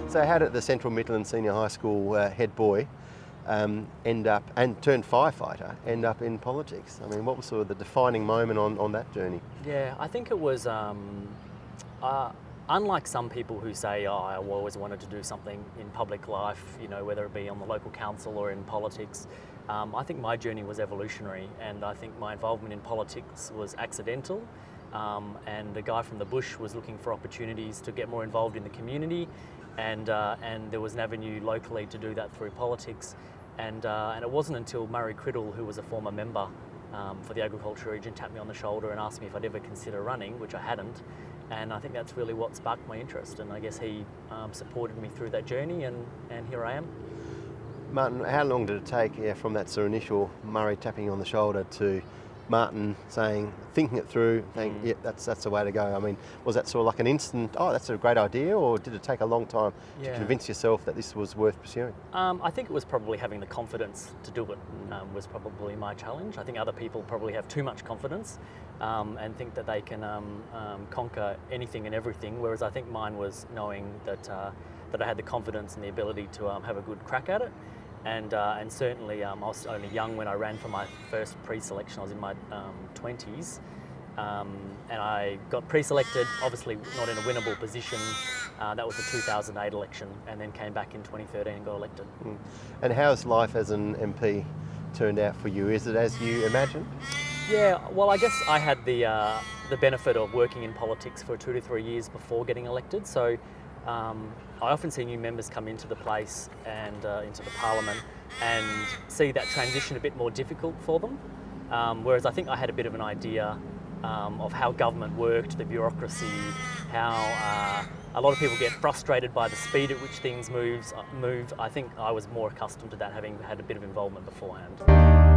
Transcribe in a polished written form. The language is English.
So how did the Central Midland Senior High School head boy end up, and turned firefighter, end up in politics? I mean, what was sort of the defining moment on that journey? Yeah, I think it was, unlike some people who say, oh, I always wanted to do something in public life, you know, whether it be on the local council or in politics, I think my journey was evolutionary, and I think my involvement in politics was accidental. And a guy from the bush was looking for opportunities to get more involved in the community, and there was an avenue locally to do that through politics. And it wasn't until Murray Criddle, who was a former member for the agriculture region, tapped me on the shoulder and asked me if I'd ever consider running, which I hadn't. And I think that's really what sparked my interest. And I guess he supported me through that journey, and here I am. Martin, how long did it take from that sort of initial Murray tapping you on the shoulder to Martin thinking it through, saying, yeah, that's the way to go? I mean, was that sort of like an instant, oh, that's a great idea, or did it take a long time to convince yourself that this was worth pursuing? I think it was probably having the confidence to do it was probably my challenge. I think other people probably have too much confidence and think that they can conquer anything and everything, whereas I think mine was knowing that I had the confidence and the ability to have a good crack at it. And certainly I was only young when I ran for my first pre-selection. I was in my 20s, and I got pre-selected, obviously not in a winnable position. That was the 2008 election, and then came back in 2013 and got elected. And how's life as an MP turned out for you? Is it as you imagined? Yeah, well, I guess I had the benefit of working in politics for 2 to 3 years before getting elected. So I often see new members come into the place and into the parliament and see that transition a bit more difficult for them. Whereas I think I had a bit of an idea of how government worked, the bureaucracy, how a lot of people get frustrated by the speed at which things move. I think I was more accustomed to that, having had a bit of involvement beforehand.